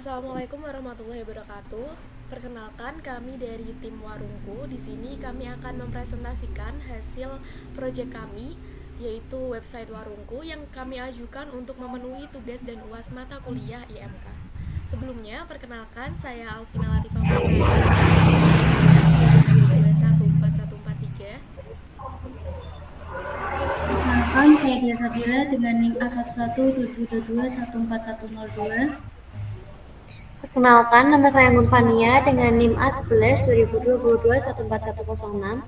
Assalamualaikum warahmatullahi wabarakatuh. Perkenalkan, kami dari tim Warungku. Di sini kami akan mempresentasikan hasil proyek kami, yaitu website Warungku yang kami ajukan untuk memenuhi tugas dan UAS mata kuliah IMK. Sebelumnya, perkenalkan, saya Alvina Latifah Masari, 1414143. Perkenalkan, saya Dia Sabila dengan NIM A11-2022-14102. Perkenalkan, nama saya Nurfania dengan NIM A11 2022-14106.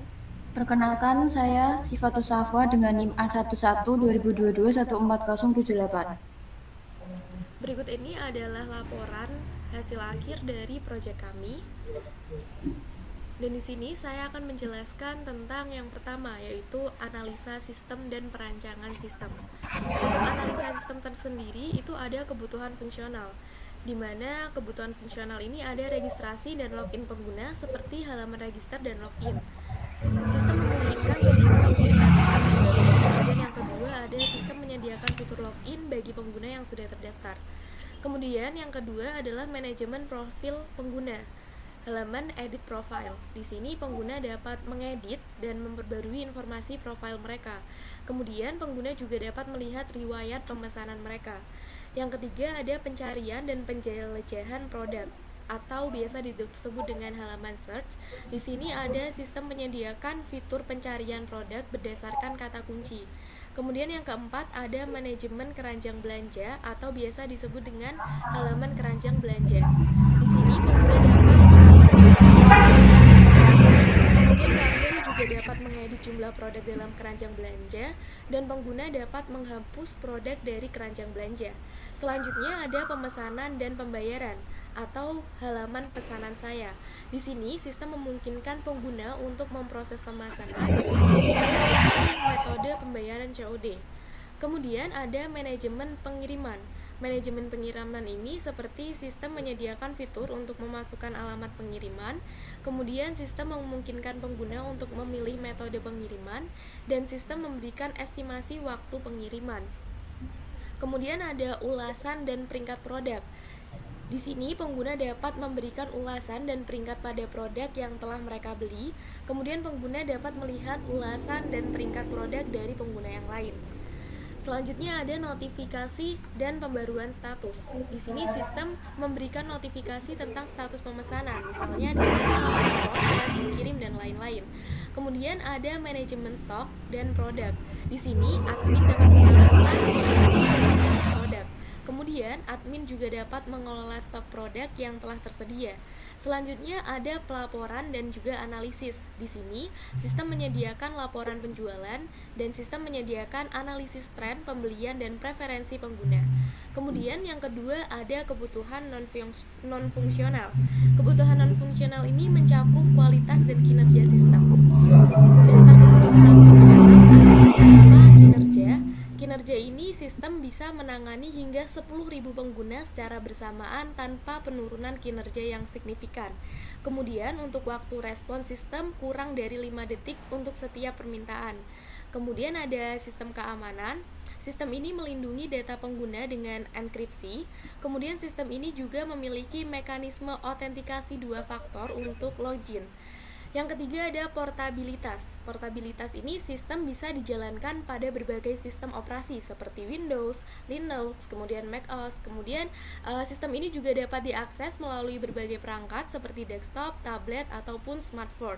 Perkenalkan, saya Sifatus Safwa dengan NIM A11-2022-14078. Berikut ini adalah laporan hasil akhir dari proyek kami. Dan di sini saya akan menjelaskan tentang yang pertama, yaitu analisa sistem dan perancangan sistem. Untuk analisa sistem tersendiri itu ada kebutuhan fungsional, di mana kebutuhan fungsional ini ada registrasi dan login pengguna seperti halaman register dan login. Sistem memungkinkan pengguna untuk mendaftar dan yang kedua ada sistem menyediakan fitur login bagi pengguna yang sudah terdaftar. Kemudian yang kedua adalah manajemen profil pengguna. Halaman edit profile. Di sini pengguna dapat mengedit dan memperbarui informasi profil mereka. Kemudian pengguna juga dapat melihat riwayat pemesanan mereka. Yang ketiga ada pencarian dan penjelajahan produk atau biasa disebut dengan halaman search. Di sini ada sistem menyediakan fitur pencarian produk berdasarkan kata kunci. Kemudian yang keempat ada manajemen keranjang belanja atau biasa disebut dengan halaman keranjang belanja. Di sini pengguna dapat kemudian pelanggan juga dapat mengedit jumlah produk dalam keranjang belanja dan pengguna dapat menghapus produk dari keranjang belanja. Selanjutnya ada pemesanan dan pembayaran atau halaman pesanan saya. Di sini sistem memungkinkan pengguna untuk memproses pemesanan dengan sistem metode pembayaran COD. Kemudian ada manajemen pengiriman. Manajemen pengiriman ini seperti sistem menyediakan fitur untuk memasukkan alamat pengiriman, kemudian sistem memungkinkan pengguna untuk memilih metode pengiriman, dan sistem memberikan estimasi waktu pengiriman. Kemudian ada ulasan dan peringkat produk. Di sini pengguna dapat memberikan ulasan dan peringkat pada produk yang telah mereka beli, kemudian pengguna dapat melihat ulasan dan peringkat produk dari pengguna yang lain. Selanjutnya ada notifikasi dan pembaruan status. Di sini sistem memberikan notifikasi tentang status pemesanan, misalnya proses, dikirim dan lain-lain. Kemudian ada manajemen stok dan produk. Di sini admin dapat menambahkan produk. Kemudian admin juga dapat mengelola stok produk yang telah tersedia. Selanjutnya ada pelaporan dan juga analisis. Di sini, sistem menyediakan laporan penjualan dan sistem menyediakan analisis tren pembelian dan preferensi pengguna. Kemudian yang kedua ada kebutuhan non-fungsional. Kebutuhan non-fungsional ini mencakup kualitas dan kinerja sistem. Daftar kebutuhan non-fungsional adalah kinerja. Kinerja ini sistem bisa menangani hingga 10.000 pengguna secara bersamaan tanpa penurunan kinerja yang signifikan. Kemudian untuk waktu respon sistem kurang dari 5 detik untuk setiap permintaan. Kemudian ada sistem keamanan. Sistem ini melindungi data pengguna dengan enkripsi. Kemudian sistem ini juga memiliki mekanisme autentikasi 2 faktor untuk login. Yang ketiga ada portabilitas. Portabilitas ini sistem bisa dijalankan pada berbagai sistem operasi seperti Windows, Linux, kemudian macOS. Kemudian sistem ini juga dapat diakses melalui berbagai perangkat seperti desktop, tablet, ataupun smartphone.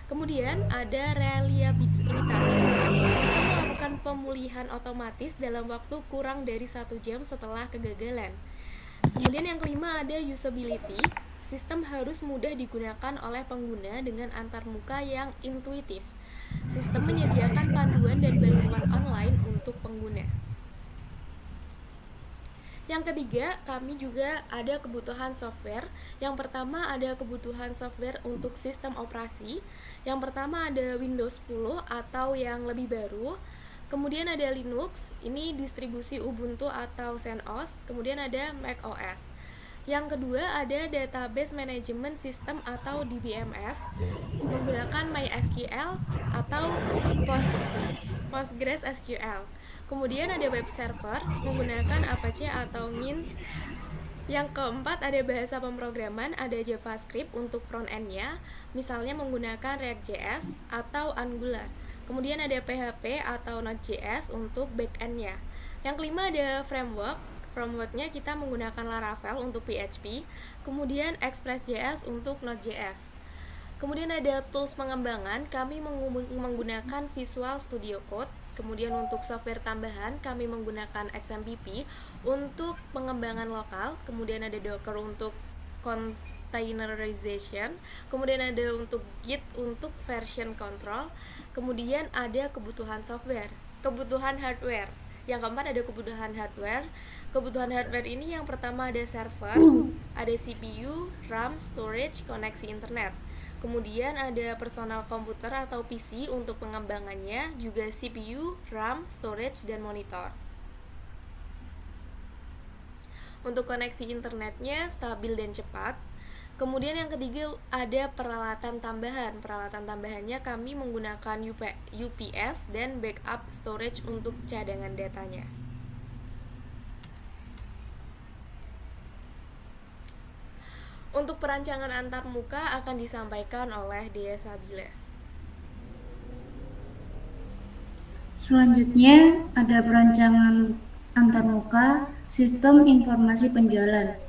Kemudian ada reliabilitas. Sistem melakukan pemulihan otomatis dalam waktu kurang dari 1 jam setelah kegagalan. Kemudian yang kelima ada usability. Sistem harus mudah digunakan oleh pengguna dengan antarmuka yang intuitif. Sistem menyediakan panduan dan bantuan online untuk pengguna. Yang ketiga, kami juga ada kebutuhan software. Yang pertama ada kebutuhan software untuk sistem operasi. Yang pertama ada Windows 10 atau yang lebih baru. Kemudian ada Linux, ini distribusi Ubuntu atau CentOS. Kemudian ada macOS. Yang kedua ada Database Management System atau DBMS menggunakan MySQL atau PostgreSQL. Kemudian ada web server menggunakan Apache atau Mint. Yang keempat ada bahasa pemrograman, ada JavaScript untuk front end-nya, misalnya menggunakan React.js atau Angular. Kemudian ada PHP atau Node.js untuk back end-nya. Yang kelima ada framework. Framework-nya kita menggunakan Laravel untuk PHP, kemudian Express.js untuk Node.js. Kemudian ada tools pengembangan, kami menggunakan Visual Studio Code. Kemudian untuk software tambahan, kami menggunakan XMPP untuk pengembangan lokal. Kemudian ada Docker untuk containerization. Kemudian ada untuk Git untuk version control. Kemudian ada kebutuhan software, kebutuhan hardware. Yang keempat ada kebutuhan hardware. Kebutuhan hardware ini yang pertama ada server, ada CPU, RAM, storage, koneksi internet. Kemudian ada personal komputer atau PC untuk pengembangannya, juga CPU, RAM, storage, dan monitor. Untuk koneksi internetnya stabil dan cepat. Kemudian yang ketiga ada peralatan tambahan. Peralatan tambahannya kami menggunakan UPS dan backup storage untuk cadangan datanya. Untuk perancangan antarmuka akan disampaikan oleh Dea Sabila. Selanjutnya ada perancangan antarmuka sistem informasi penjualan.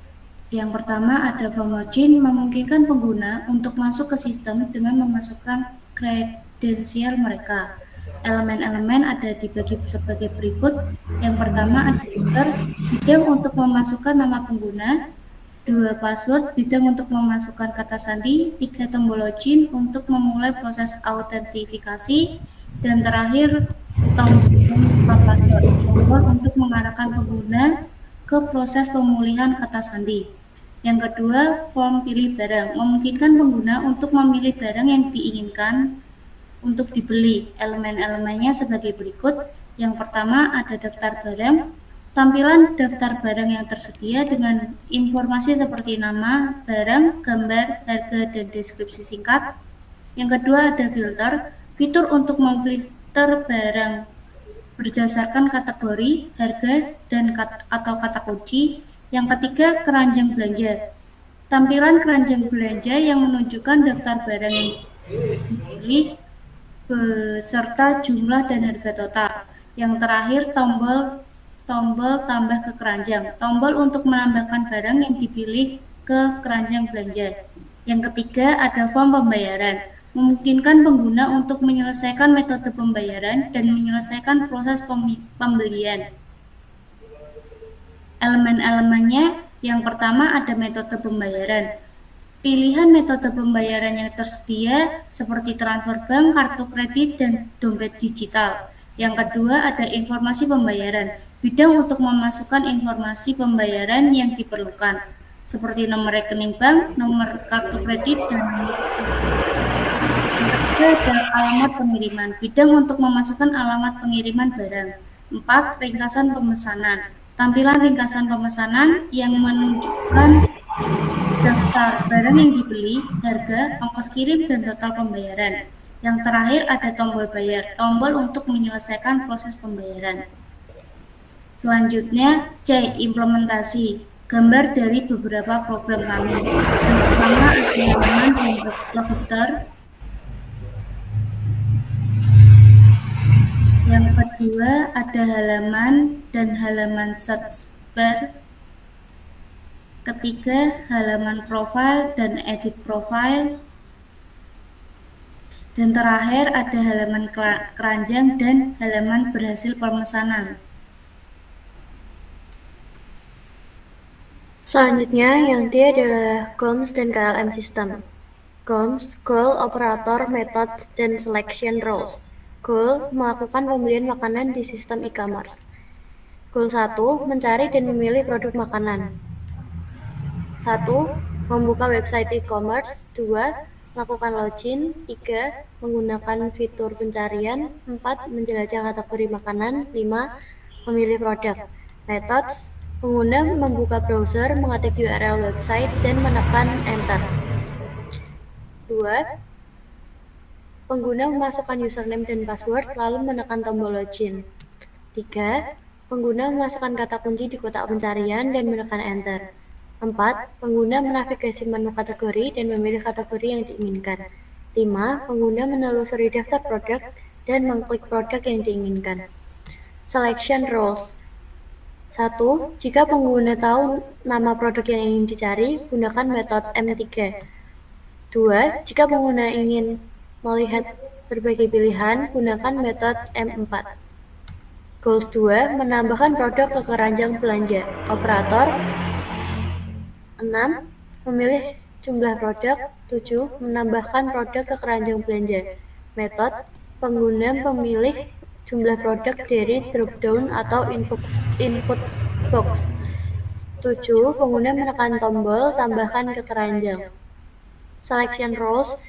Yang pertama ada form login, memungkinkan pengguna untuk masuk ke sistem dengan memasukkan kredensial mereka. Elemen-elemen ada dibagi sebagai berikut. Yang pertama ada user, bidang untuk memasukkan nama pengguna, 2 password, bidang untuk memasukkan kata sandi, 3 tombol login untuk memulai proses autentifikasi, dan terakhir tombol untuk mengarahkan pengguna ke proses pemulihan kata sandi. Yang kedua, form pilih barang, memungkinkan pengguna untuk memilih barang yang diinginkan untuk dibeli. Elemen-elemennya sebagai berikut. Yang pertama ada daftar barang, tampilan daftar barang yang tersedia dengan informasi seperti nama, barang, gambar, harga, dan deskripsi singkat. Yang kedua ada filter, fitur untuk memfilter barang berdasarkan kategori, harga, dan atau kata kunci. Yang ketiga keranjang belanja, tampilan keranjang belanja yang menunjukkan daftar barang yang dipilih beserta jumlah dan harga total. Yang terakhir tombol tambah ke keranjang, tombol untuk menambahkan barang yang dipilih ke keranjang belanja. Yang ketiga ada form pembayaran, memungkinkan pengguna untuk menyelesaikan metode pembayaran dan menyelesaikan proses pembelian. Elemen-elemennya yang pertama ada metode pembayaran. Pilihan metode pembayaran yang tersedia seperti transfer bank, kartu kredit, dan dompet digital. Yang kedua ada informasi pembayaran, bidang untuk memasukkan informasi pembayaran yang diperlukan, seperti nomor rekening bank, nomor kartu kredit, dan yang ketiga ada alamat pengiriman, bidang untuk memasukkan alamat pengiriman barang. 4. Ringkasan pemesanan, tampilan ringkasan pemesanan yang menunjukkan daftar barang yang dibeli, harga, ongkos kirim, dan total pembayaran. Yang terakhir ada tombol bayar, tombol untuk menyelesaikan proses pembayaran. Selanjutnya C. Implementasi, gambar dari beberapa program kami. Yang pertama ada halaman register. Yang kedua ada halaman dan halaman search bar. Ketiga, halaman profile dan edit profile. Dan terakhir ada halaman keranjang dan halaman berhasil pemesanan. Selanjutnya, yang D adalah GOMS dan KLM System. GOMS, Goal, Operator, Methods, dan Selection Rules. Goal, melakukan pembelian makanan di sistem e-commerce. Goal 1, mencari dan memilih produk makanan. 1. Membuka website e-commerce. 2. Melakukan login. 3. Menggunakan fitur pencarian. 4. Menjelajah kategori makanan. 5. Memilih produk. Methods. Pengguna membuka browser, mengetik URL website, dan menekan Enter. 2. Pengguna memasukkan username dan password, lalu menekan tombol login. 3. Pengguna memasukkan kata kunci di kotak pencarian dan menekan Enter. 4. Pengguna menavigasi menu kategori dan memilih kategori yang diinginkan. 5. Pengguna menelusuri daftar produk dan mengklik produk yang diinginkan. Selection rules. 1. Jika pengguna tahu nama produk yang ingin dicari, gunakan metode M3. 2. Jika pengguna ingin melihat berbagai pilihan, gunakan metode M4. Goals 2. Menambahkan produk ke keranjang belanja. Operator 6. Memilih jumlah produk. 7. Menambahkan produk ke keranjang belanja. Metode pengguna memilih jumlah produk dari drop-down atau input box. 7. Pengguna menekan tombol tambahkan ke keranjang. Selection rules.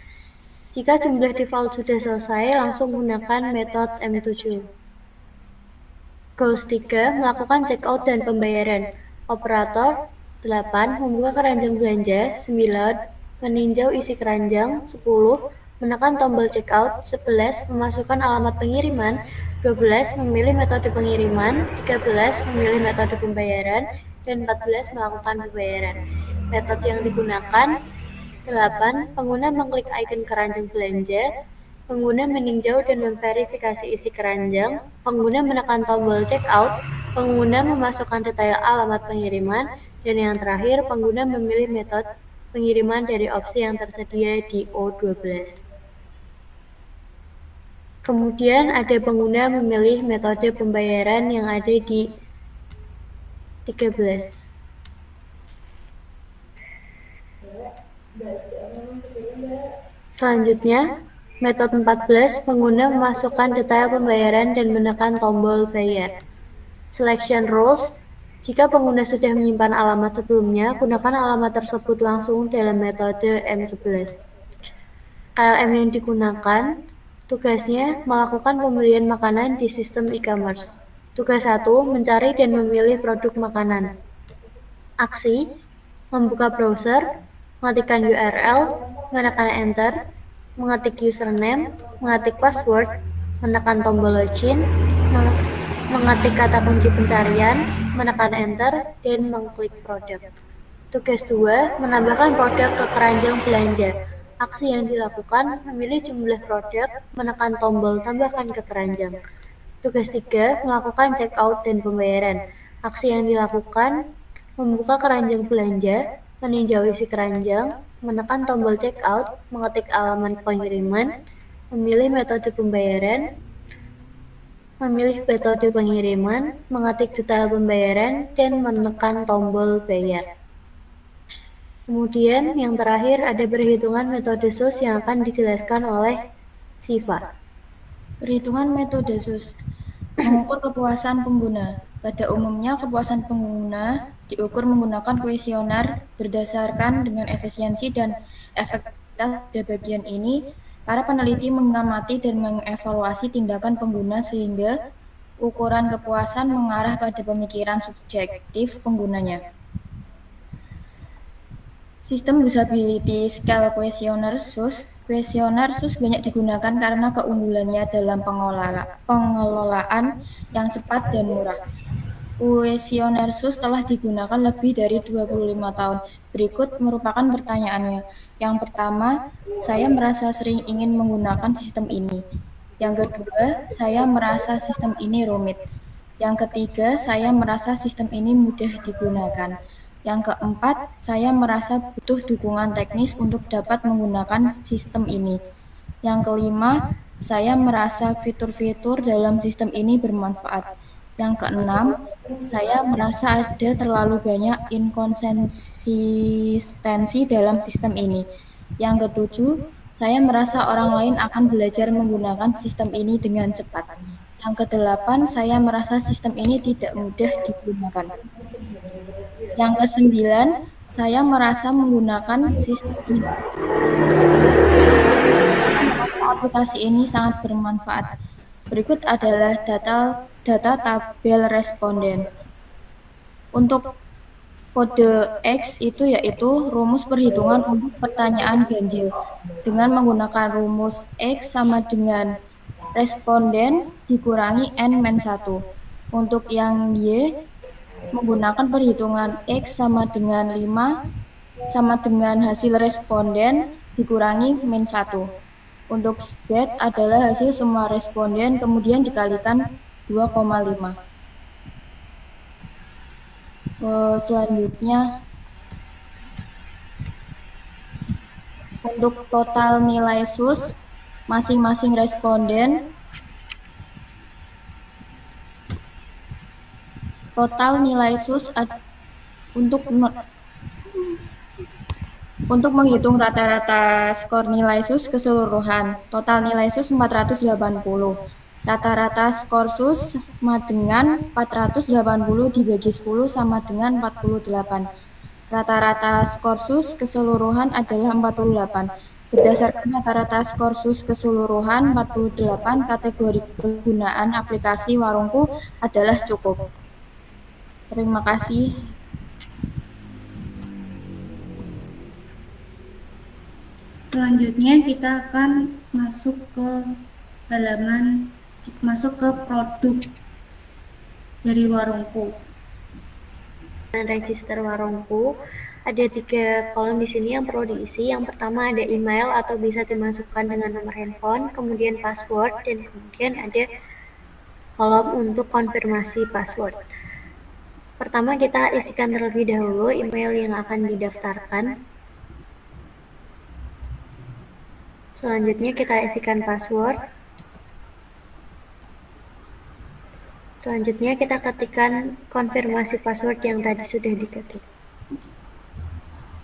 Jika jumlah default sudah selesai, langsung gunakan metode M7. Goals 3. Melakukan checkout dan pembayaran. Operator 8. Membuka keranjang belanja. 9. Meninjau isi keranjang. 10. Menekan tombol checkout. 11. Memasukkan alamat pengiriman. 12. Memilih metode pengiriman. 13. Memilih metode pembayaran. Dan 14. Melakukan pembayaran. Metode yang digunakan 8. Pengguna mengklik icon keranjang belanja. Pengguna meninjau dan memverifikasi isi keranjang. Pengguna menekan tombol checkout. Pengguna memasukkan detail alamat pengiriman. Dan yang terakhir, pengguna memilih metode pengiriman dari opsi yang tersedia di O12. Kemudian ada pengguna memilih metode pembayaran yang ada di 13. Selanjutnya, metode 14, pengguna memasukkan detail pembayaran dan menekan tombol bayar. Selection rules. Jika pengguna sudah menyimpan alamat sebelumnya, gunakan alamat tersebut langsung dalam metode M11. KLM yang digunakan, tugasnya melakukan pembelian makanan di sistem e-commerce. Tugas 1, mencari dan memilih produk makanan. Aksi, membuka browser, mengetikkan URL, menekan enter, mengetik username, mengetik password, menekan tombol login, mengetik kata kunci pencarian, menekan enter, dan mengklik produk. Tugas 2, menambahkan produk ke keranjang belanja. Aksi yang dilakukan, memilih jumlah produk, menekan tombol tambahkan ke keranjang. Tugas 3, melakukan checkout dan pembayaran. Aksi yang dilakukan, membuka keranjang belanja, meninjau isi keranjang, menekan tombol checkout, mengetik alamat pengiriman, memilih metode pembayaran, mengetik detail pembayaran, dan menekan tombol bayar. Kemudian yang terakhir ada perhitungan metode SUS yang akan dijelaskan oleh Siva. Perhitungan metode SUS mengukur kepuasan pengguna. Pada umumnya, kepuasan pengguna diukur menggunakan kuesioner berdasarkan dengan efisiensi dan efektivitas. Pada bagian ini, para peneliti mengamati dan mengevaluasi tindakan pengguna sehingga ukuran kepuasan mengarah pada pemikiran subjektif penggunanya. Sistem Usability Scale Questionnaire SUS. Kuesioner SUS banyak digunakan karena keunggulannya dalam pengelolaan yang cepat dan murah. Kuesioner SUS telah digunakan lebih dari 25 tahun. Berikut merupakan pertanyaannya. Yang pertama, saya merasa sering ingin menggunakan sistem ini. Yang kedua, saya merasa sistem ini rumit. Yang ketiga, saya merasa sistem ini mudah digunakan. Yang keempat, saya merasa butuh dukungan teknis untuk dapat menggunakan sistem ini. Yang kelima, saya merasa fitur-fitur dalam sistem ini bermanfaat. Yang keenam, saya merasa ada terlalu banyak inkonsistensi dalam sistem ini. Yang ketujuh, saya merasa orang lain akan belajar menggunakan sistem ini dengan cepat. Yang kedelapan, saya merasa sistem ini tidak mudah digunakan. Yang kesembilan, saya merasa menggunakan sistem ini. Aplikasi ini sangat bermanfaat. Berikut adalah data tabel responden. Untuk kode X itu yaitu rumus perhitungan untuk pertanyaan ganjil. Dengan menggunakan rumus X sama dengan responden dikurangi N-1. Untuk yang Y, menggunakan perhitungan X sama dengan 5 sama dengan hasil responden dikurangi min 1. Untuk Z adalah hasil semua responden kemudian dikalikan 2,5. Selanjutnya, untuk total nilai SUS masing-masing responden, total nilai SUS untuk menghitung rata-rata skor nilai SUS keseluruhan, total nilai SUS 480. Rata-rata skor SUS sama dengan 480 dibagi 10 sama dengan 48. Rata-rata skor SUS keseluruhan adalah 48. Berdasarkan rata-rata skor SUS keseluruhan 48, kategori kegunaan aplikasi Warungku adalah cukup. Terima kasih. Selanjutnya kita akan masuk ke produk dari Warungku. Register Warungku ada 3 kolom di sini yang perlu diisi. Yang pertama ada email atau bisa dimasukkan dengan nomor handphone, kemudian password, dan kemudian ada kolom untuk konfirmasi password. Pertama kita isikan terlebih dahulu email yang akan didaftarkan. Selanjutnya kita isikan password. Selanjutnya kita ketikkan konfirmasi password yang tadi sudah diketik.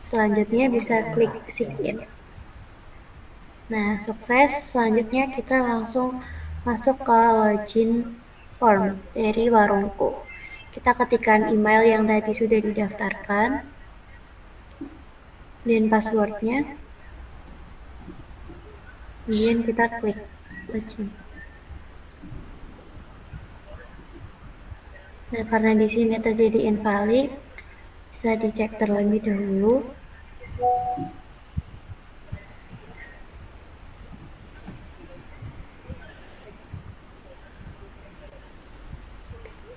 Selanjutnya bisa klik sign in. Nah, sukses. Selanjutnya kita langsung masuk ke login form dari Warungku. Kita ketikkan email yang tadi sudah didaftarkan dan passwordnya. Kemudian kita klik login. Nah, karena di sini terjadi invalid, bisa dicek terlebih dahulu.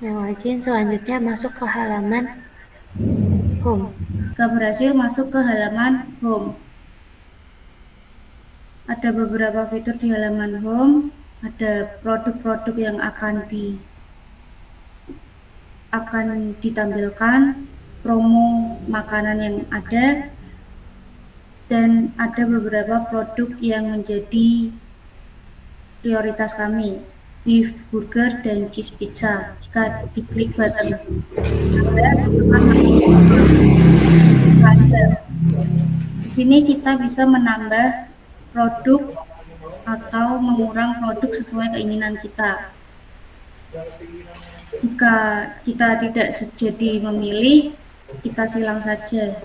Nah, login selanjutnya masuk ke halaman home. Jika berhasil masuk ke halaman home. Ada beberapa fitur di halaman home, ada produk-produk yang akan ditampilkan, promo makanan yang ada, dan ada beberapa produk yang menjadi prioritas kami, beef burger dan cheese pizza. Jika diklik button di sini kita bisa menambah produk atau mengurang produk sesuai keinginan kita. Jika kita tidak jadi memilih, kita silang saja.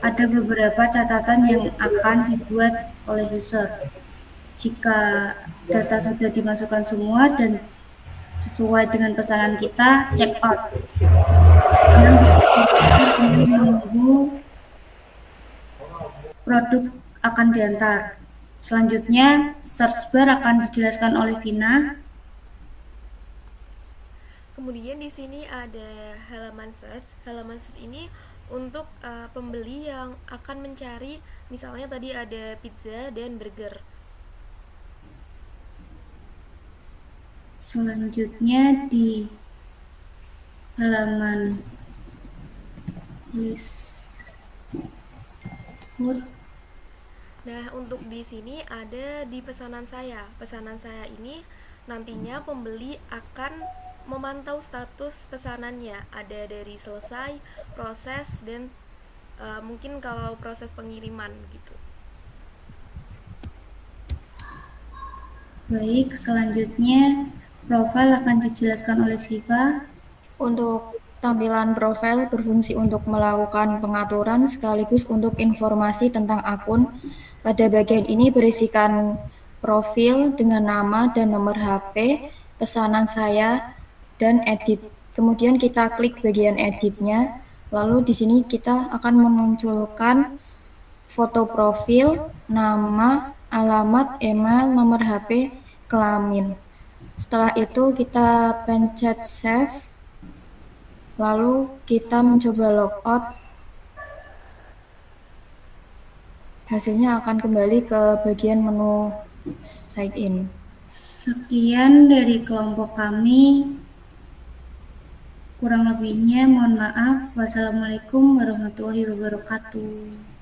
Ada beberapa catatan yang akan dibuat oleh user. Jika data sudah dimasukkan semua dan sesuai dengan pesanan kita, check out. Menunggu produk akan diantar. Selanjutnya, search bar akan dijelaskan oleh Vina. Kemudian di sini ada halaman search. Halaman search ini untuk pembeli yang akan mencari, misalnya tadi ada pizza dan burger. Selanjutnya di halaman list food. Nah, untuk di sini ada di pesanan saya. Pesanan saya ini nantinya pembeli akan memantau status pesanannya. Ada dari selesai, proses, dan mungkin kalau proses pengiriman gitu. Baik, selanjutnya profil akan dijelaskan oleh Siva. Untuk tampilan profil berfungsi untuk melakukan pengaturan sekaligus untuk informasi tentang akun. Pada bagian ini berisikan profil dengan nama dan nomor HP, pesanan saya, dan edit. Kemudian kita klik bagian editnya, lalu di sini kita akan memunculkan foto profil, nama, alamat, email, nomor HP, kelamin. Setelah itu kita pencet save. Lalu kita mencoba logout. Hasilnya akan kembali ke bagian menu sign in. Sekian dari kelompok kami. Kurang lebihnya mohon maaf. Wassalamualaikum warahmatullahi wabarakatuh.